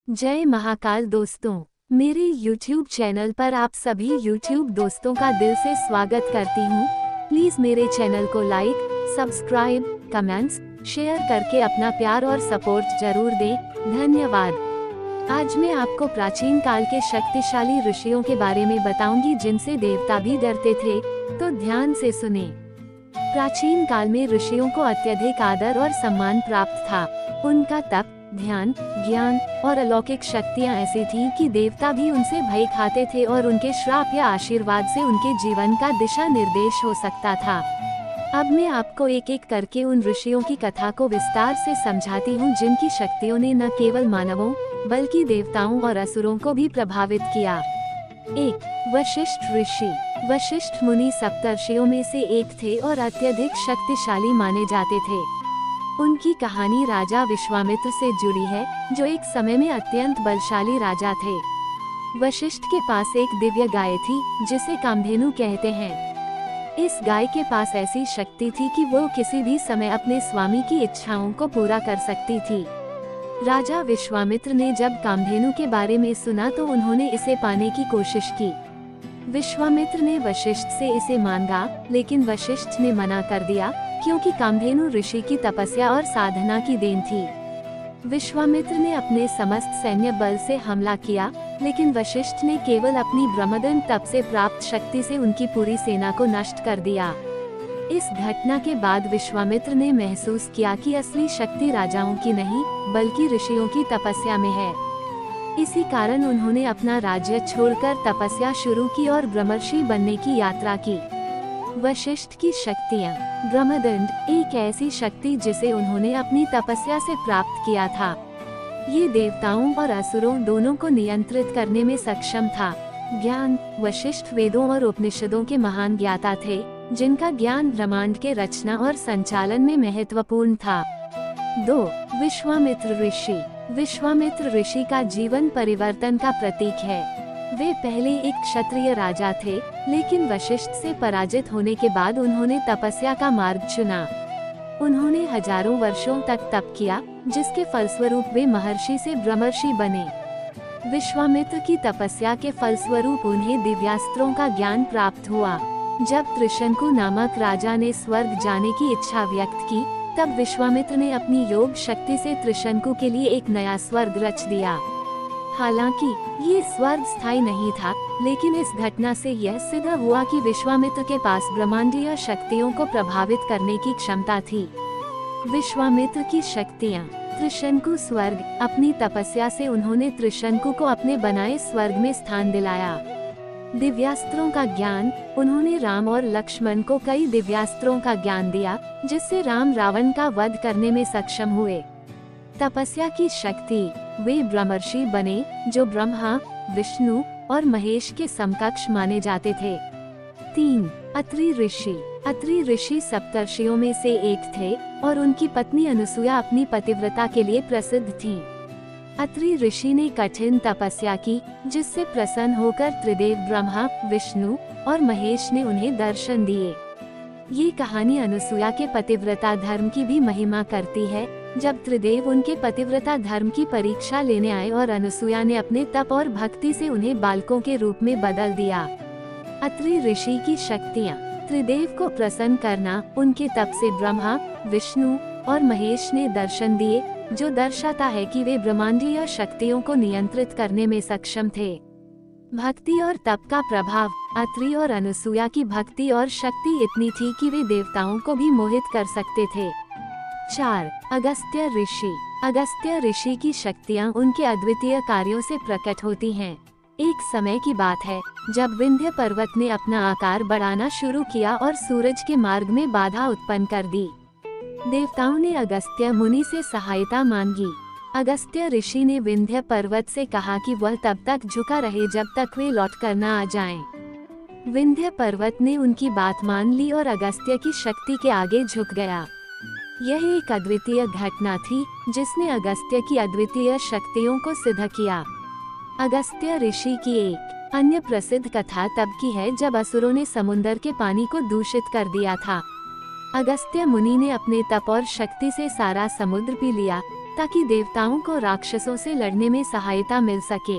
जय महाकाल दोस्तों, मेरे YouTube चैनल पर आप सभी YouTube दोस्तों का दिल से स्वागत करती हूँ। प्लीज मेरे चैनल को लाइक, सब्सक्राइब, कमेंट्स, शेयर करके अपना प्यार और सपोर्ट जरूर दें। धन्यवाद। आज मैं आपको प्राचीन काल के शक्तिशाली ऋषियों के बारे में बताऊंगी जिनसे देवता भी डरते थे, तो ध्यान से सुने। प्राचीन काल में ऋषियों को अत्यधिक आदर और सम्मान प्राप्त था। उनका तप, ध्यान, ज्ञान और अलौकिक शक्तियां ऐसी थीं कि देवता भी उनसे भय खाते थे और उनके श्राप या आशीर्वाद से उनके जीवन का दिशा निर्देश हो सकता था। अब मैं आपको एक एक करके उन ऋषियों की कथा को विस्तार से समझाती हूँ जिनकी शक्तियों ने न केवल मानवों बल्कि देवताओं और असुरों को भी प्रभावित किया। 1. वशिष्ठ ऋषि। वशिष्ठ मुनि सप्तर्षियों में से एक थे और अत्यधिक शक्तिशाली माने जाते थे। उनकी कहानी राजा विश्वामित्र से जुड़ी है, जो एक समय में अत्यंत बलशाली राजा थे। वशिष्ठ के पास एक दिव्य गाय थी जिसे कामधेनु कहते हैं। इस गाय के पास ऐसी शक्ति थी कि वो किसी भी समय अपने स्वामी की इच्छाओं को पूरा कर सकती थी। राजा विश्वामित्र ने जब कामधेनु के बारे में सुना तो उन्होंने इसे पाने की कोशिश की। विश्वामित्र ने वशिष्ठ से इसे मांगा, लेकिन वशिष्ठ ने मना कर दिया क्योंकि कामधेनु ऋषि की तपस्या और साधना की देन थी। विश्वामित्र ने अपने समस्त सैन्य बल से हमला किया, लेकिन वशिष्ठ ने केवल अपनी ब्रह्मदंड तप से प्राप्त शक्ति से उनकी पूरी सेना को नष्ट कर दिया। इस घटना के बाद विश्वामित्र ने महसूस किया कि असली शक्ति राजाओं की नहीं बल्कि ऋषियों की तपस्या में है। इसी कारण उन्होंने अपना राज्य छोड़कर तपस्या शुरू की और ब्रह्मर्षि बनने की यात्रा की। वशिष्ठ की शक्तियाँ। ब्रह्मदंड एक ऐसी शक्ति जिसे उन्होंने अपनी तपस्या से प्राप्त किया था। ये देवताओं और असुरों दोनों को नियंत्रित करने में सक्षम था। ज्ञान। वशिष्ठ वेदों और उपनिषदों के महान ज्ञाता थे, जिनका ज्ञान ब्रह्मांड के रचना और संचालन में महत्वपूर्ण था। 2. विश्वामित्र ऋषि। विश्वामित्र ऋषि का जीवन परिवर्तन का प्रतीक है। वे पहले एक क्षत्रिय राजा थे, लेकिन वशिष्ठ से पराजित होने के बाद उन्होंने तपस्या का मार्ग चुना। उन्होंने हजारों वर्षों तक तप किया, जिसके फलस्वरूप वे महर्षि से ब्रह्मर्षि बने। विश्वामित्र की तपस्या के फलस्वरूप उन्हें दिव्यास्त्रों का ज्ञान प्राप्त हुआ। जब त्रिशंकु नामक राजा ने स्वर्ग जाने की इच्छा व्यक्त की, तब विश्वामित्र ने अपनी योग शक्ति से त्रिशंकु के लिए एक नया स्वर्ग रच दिया। हालांकि ये स्वर्ग स्थायी नहीं था, लेकिन इस घटना से यह सिद्ध हुआ कि विश्वामित्र के पास ब्रह्मांडीय शक्तियों को प्रभावित करने की क्षमता थी। विश्वामित्र की शक्तियाँ। त्रिशंकु स्वर्ग। अपनी तपस्या से उन्होंने त्रिशंकु को अपने बनाए स्वर्ग में स्थान दिलाया। दिव्यास्त्रों का ज्ञान। उन्होंने राम और लक्ष्मण को कई दिव्यास्त्रों का ज्ञान दिया, जिससे राम रावण का वध करने में सक्षम हुए। तपस्या की शक्ति। वे ब्रह्मर्षि बने, जो ब्रह्मा, विष्णु और महेश के समकक्ष माने जाते थे। 3. अत्रि ऋषि। अत्रि ऋषि सप्तर्षियों में से एक थे और उनकी पत्नी अनुसुया अपनी पतिव्रता के लिए प्रसिद्ध थीं। अत्रि ऋषि ने कठिन तपस्या की, जिससे प्रसन्न होकर त्रिदेव ब्रह्मा, विष्णु और महेश ने उन्हें दर्शन दिए। ये कहानी अनुसुया के पतिव्रता धर्म की भी महिमा करती है। जब त्रिदेव उनके पतिव्रता धर्म की परीक्षा लेने आए और अनुसुया ने अपने तप और भक्ति से उन्हें बालकों के रूप में बदल दिया। अत्रि ऋषि की शक्तियाँ। त्रिदेव को प्रसन्न करना। उनके तप से ब्रह्मा, विष्णु और महेश ने दर्शन दिए, जो दर्शाता है कि वे ब्रह्मांडीय शक्तियों को नियंत्रित करने में सक्षम थे। भक्ति और तप का प्रभाव। अत्रि और अनुसुया की भक्ति और शक्ति इतनी थी कि वे देवताओं को भी मोहित कर सकते थे। 4. अगस्त्य ऋषि। अगस्त्य ऋषि की शक्तियाँ उनके अद्वितीय कार्यों से प्रकट होती हैं। एक समय की बात है, जब विंध्य पर्वत ने अपना आकार बढ़ाना शुरू किया और सूरज के मार्ग में बाधा उत्पन्न कर दी। देवताओं ने अगस्त्य मुनि से सहायता मांगी। अगस्त्य ऋषि ने विंध्य पर्वत से कहा कि वह तब तक झुका रहे जब तक वे लौट कर न आ जाएं। विंध्य पर्वत ने उनकी बात मान ली और अगस्त्य की शक्ति के आगे झुक गया। यह एक अद्वितीय घटना थी, जिसने अगस्त्य की अद्वितीय शक्तियों को सिद्ध किया। अगस्त्य ऋषि की एक अन्य प्रसिद्ध कथा तब की है, जब असुरों ने समुद्र के पानी को दूषित कर दिया था। अगस्त्य मुनि ने अपने तप और शक्ति से सारा समुद्र पी लिया, ताकि देवताओं को राक्षसों से लड़ने में सहायता मिल सके।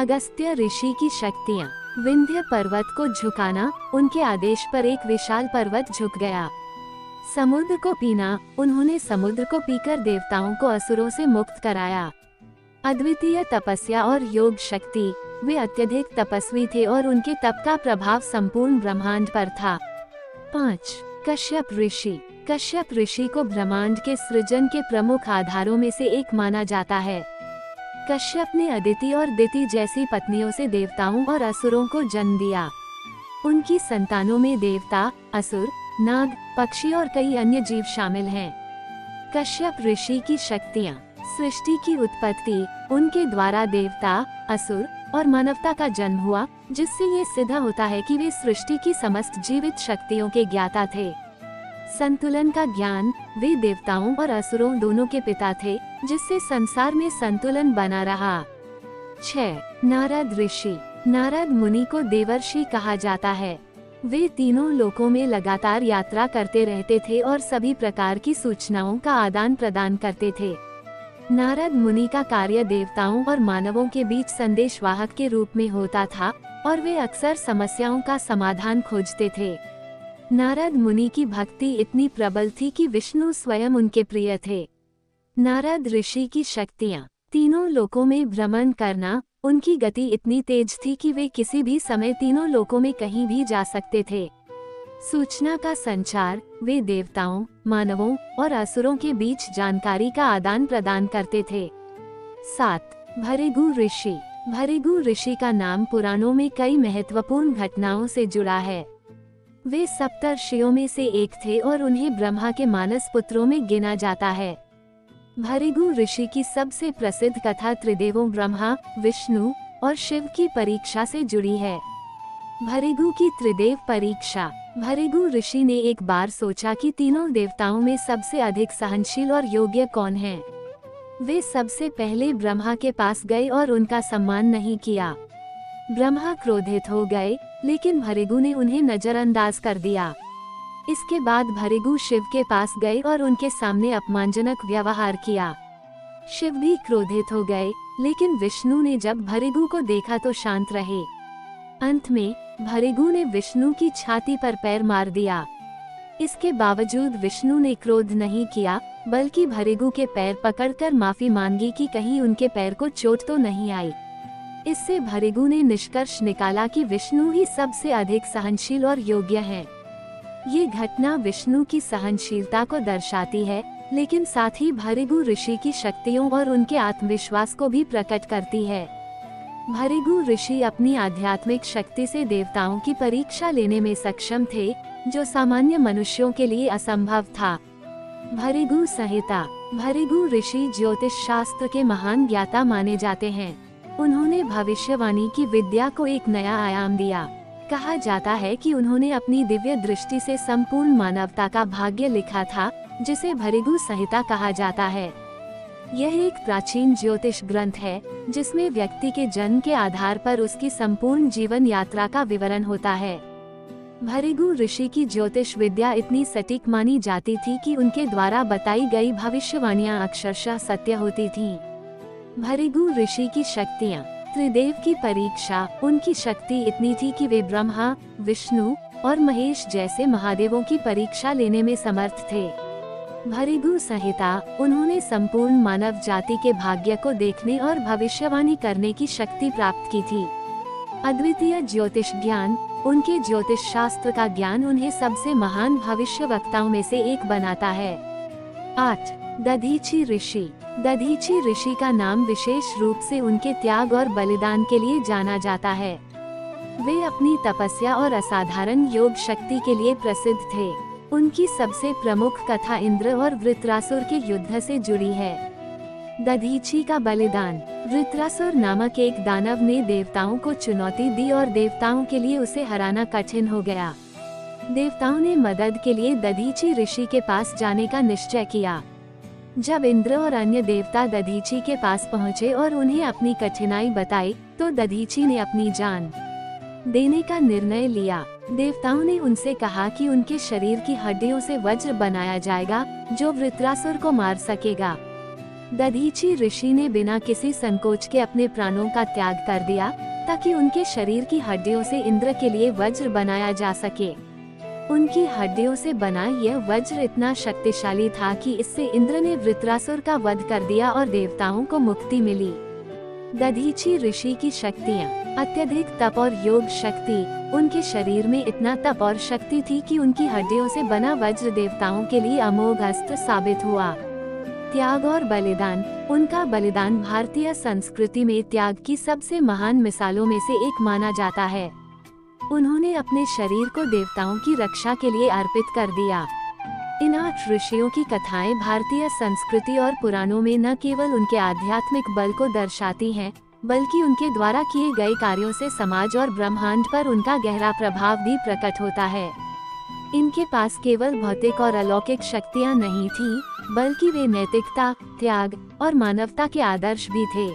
अगस्त्य ऋषि की शक्तियाँ। विंध्य पर्वत को झुकाना। उनके आदेश पर एक विशाल पर्वत झुक गया। समुद्र को पीना। उन्होंने समुद्र को पीकर देवताओं को असुरों से मुक्त कराया। अद्वितीय तपस्या और योग शक्ति। वे अत्यधिक तपस्वी थे और उनके तप का प्रभाव संपूर्ण ब्रह्मांड पर था। 5. कश्यप ऋषि। कश्यप ऋषि को ब्रह्मांड के सृजन के प्रमुख आधारों में से एक माना जाता है। कश्यप ने अदिति और दिति जैसी पत्नियों से देवताओं और असुरों को जन्म दिया। उनकी संतानों में देवता, असुर, नाग, पक्षी और कई अन्य जीव शामिल हैं। कश्यप ऋषि की शक्तियाँ। सृष्टि की उत्पत्ति। उनके द्वारा देवता, असुर और मानवता का जन्म हुआ, जिससे ये सिद्ध होता है कि वे सृष्टि की समस्त जीवित शक्तियों के ज्ञाता थे। संतुलन का ज्ञान। वे देवताओं और असुरों दोनों के पिता थे, जिससे संसार में संतुलन बना रहा। 6. नारद ऋषि। नारद मुनि को देवर्षि कहा जाता है। वे तीनों लोकों में लगातार यात्रा करते रहते थे और सभी प्रकार की सूचनाओं का आदान प्रदान करते थे। नारद मुनि का कार्य देवताओं और मानवों के बीच संदेशवाहक के रूप में होता था और वे अक्सर समस्याओं का समाधान खोजते थे। नारद मुनि की भक्ति इतनी प्रबल थी कि विष्णु स्वयं उनके प्रिय थे। नारद ऋषि की शक्तियाँ। तीनों लोकों में भ्रमण करना। उनकी गति इतनी तेज थी कि वे किसी भी समय तीनों लोकों में कहीं भी जा सकते थे। सूचना का संचार। वे देवताओं, मानवों और असुरों के बीच जानकारी का आदान प्रदान करते थे। 7. भृगु ऋषि। भृगु ऋषि का नाम पुराणों में कई महत्वपूर्ण घटनाओं से जुड़ा है। वे सप्तर्षियों में से एक थे और उन्हें ब्रह्मा के मानस पुत्रों में गिना जाता है। भृगु ऋषि की सबसे प्रसिद्ध कथा त्रिदेवों ब्रह्मा, विष्णु और शिव की परीक्षा से जुड़ी है। भृगु की त्रिदेव परीक्षा। भृगु ऋषि ने एक बार सोचा कि तीनों देवताओं में सबसे अधिक सहनशील और योग्य कौन है। वे सबसे पहले ब्रह्मा के पास गए और उनका सम्मान नहीं किया। ब्रह्मा क्रोधित हो गए, लेकिन भृगु ने उन्हें नजरअंदाज कर दिया। इसके बाद भृगु शिव के पास गए और उनके सामने अपमानजनक व्यवहार किया। शिव भी क्रोधित हो गए, लेकिन विष्णु ने जब भृगु को देखा तो शांत रहे। अंत में भृगु ने विष्णु की छाती पर पैर मार दिया। इसके बावजूद विष्णु ने क्रोध नहीं किया, बल्कि भृगु के पैर पकड़कर माफी मांगी कि कहीं उनके पैर को चोट तो नहीं आई। इससे भृगु ने निष्कर्ष निकाला कि विष्णु ही सबसे अधिक सहनशील और योग्य हैं। ये घटना विष्णु की सहनशीलता को दर्शाती है, लेकिन साथ ही भृगु ऋषि की शक्तियों और उनके आत्मविश्वास को भी प्रकट करती है। भृगु ऋषि अपनी आध्यात्मिक शक्ति से देवताओं की परीक्षा लेने में सक्षम थे, जो सामान्य मनुष्यों के लिए असंभव था। भृगु संहिता। भृगु ऋषि ज्योतिष शास्त्र के महान ज्ञाता माने जाते हैं। उन्होंने भविष्यवाणी की विद्या को एक नया आयाम दिया। कहा जाता है कि उन्होंने अपनी दिव्य दृष्टि से संपूर्ण मानवता का भाग्य लिखा था, जिसे भृगु संहिता कहा जाता है। यह एक प्राचीन ज्योतिष ग्रंथ है, जिसमें व्यक्ति के जन्म के आधार पर उसकी संपूर्ण जीवन यात्रा का विवरण होता है। भृगु ऋषि की ज्योतिष विद्या इतनी सटीक मानी जाती थी कि उनके द्वारा बताई गई भविष्यवाणियां अक्षरशः सत्य होती थीं। भृगु ऋषि की शक्तियाँ। त्रिदेव की परीक्षा। उनकी शक्ति इतनी थी कि वे ब्रह्मा, विष्णु और महेश जैसे महादेवों की परीक्षा लेने में समर्थ थे। भृगु संहिता। उन्होंने संपूर्ण मानव जाति के भाग्य को देखने और भविष्यवाणी करने की शक्ति प्राप्त की थी। अद्वितीय ज्योतिष ज्ञान। उनके ज्योतिष शास्त्र का ज्ञान उन्हें सबसे महान भविष्यवक्ताओं में से एक बनाता है। 8. दधीचि ऋषि। दधीचि ऋषि का नाम विशेष रूप से उनके त्याग और बलिदान के लिए जाना जाता है। वे अपनी तपस्या और असाधारण योग शक्ति के लिए प्रसिद्ध थे। उनकी सबसे प्रमुख कथा इंद्र और वृत्रासुर के युद्ध से जुड़ी है। दधीचि का बलिदान। वृत्रासुर नामक एक दानव ने देवताओं को चुनौती दी और देवताओं के लिए उसे हराना कठिन हो गया। देवताओं ने मदद के लिए दधीचि ऋषि के पास जाने का निश्चय किया। जब इंद्र और अन्य देवता दधीचि के पास पहुँचे और उन्हें अपनी कठिनाई बताई, तो दधीचि ने अपनी जान देने का निर्णय लिया। देवताओं ने उनसे कहा कि उनके शरीर की हड्डियों से वज्र बनाया जाएगा, जो वृत्रासुर को मार सकेगा। दधीची ऋषि ने बिना किसी संकोच के अपने प्राणों का त्याग कर दिया ताकि उनके शरीर की हड्डियों से इंद्र के लिए वज्र बनाया जा सके। उनकी हड्डियों से बना यह वज्र इतना शक्तिशाली था कि इससे इंद्र ने वृत्रासुर का वध कर दिया और देवताओं को मुक्ति मिली। दधीची ऋषि की शक्तियाँ, अत्यधिक तप और योग शक्ति। उनके शरीर में इतना तप और शक्ति थी कि उनकी हड्डियों से बना वज्र देवताओं के लिए अमोघ अस्त्र साबित हुआ। त्याग और बलिदान। उनका बलिदान भारतीय संस्कृति में त्याग की सबसे महान मिसालों में से एक माना जाता है। उन्होंने अपने शरीर को देवताओं की रक्षा के लिए अर्पित कर दिया। इन 8 ऋषियों की कथाएं भारतीय संस्कृति और पुराणों में न केवल उनके आध्यात्मिक बल को दर्शाती हैं, बल्कि उनके द्वारा किए गए कार्यों से समाज और ब्रह्मांड पर उनका गहरा प्रभाव भी प्रकट होता है। इनके पास केवल भौतिक और अलौकिक शक्तियां नहीं थीं, बल्कि वे नैतिकता, त्याग और मानवता के आदर्श भी थे।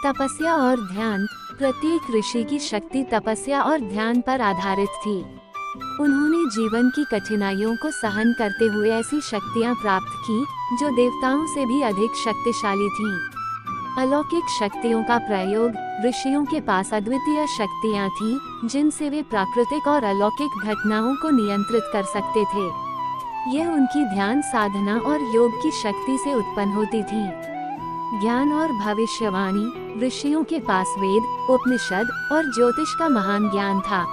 तपस्या और ध्यान। प्रत्येक ऋषि की शक्ति तपस्या और ध्यान पर आधारित थी। उन्होंने जीवन की कठिनाइयों को सहन करते हुए ऐसी शक्तियां प्राप्त की जो देवताओं से भी अधिक शक्तिशाली थीं। अलौकिक शक्तियों का प्रयोग। ऋषियों के पास अद्वितीय शक्तियां थीं, जिनसे वे प्राकृतिक और अलौकिक घटनाओं को नियंत्रित कर सकते थे। यह उनकी ध्यान साधना और योग की शक्ति से उत्पन्न होती थी। ज्ञान और भविष्यवाणी। ऋषियों के पास वेद, उपनिषद और ज्योतिष का महान ज्ञान था।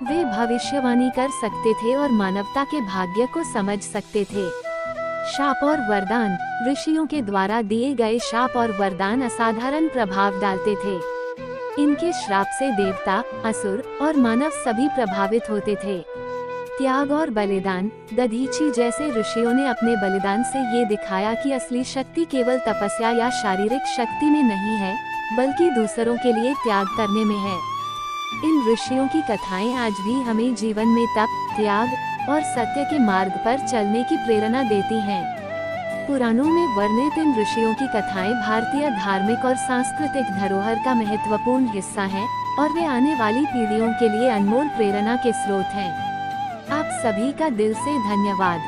वे भविष्यवाणी कर सकते थे और मानवता के भाग्य को समझ सकते थे। शाप और वरदान। ऋषियों के द्वारा दिए गए शाप और वरदान असाधारण प्रभाव डालते थे। इनके श्राप से देवता, असुर और मानव सभी प्रभावित होते थे। त्याग और बलिदान। दधीची जैसे ऋषियों ने अपने बलिदान से ये दिखाया कि असली शक्ति केवल तपस्या या शारीरिक शक्ति में नहीं है, बल्कि दूसरों के लिए त्याग करने में है। इन ऋषियों की कथाएं आज भी हमें जीवन में तप, त्याग और सत्य के मार्ग पर चलने की प्रेरणा देती हैं। पुराणों में वर्णित इन ऋषियों की कथाएं भारतीय धार्मिक और सांस्कृतिक धरोहर का महत्वपूर्ण हिस्सा हैं और वे आने वाली पीढ़ियों के लिए अनमोल प्रेरणा के स्रोत हैं। आप सभी का दिल से धन्यवाद।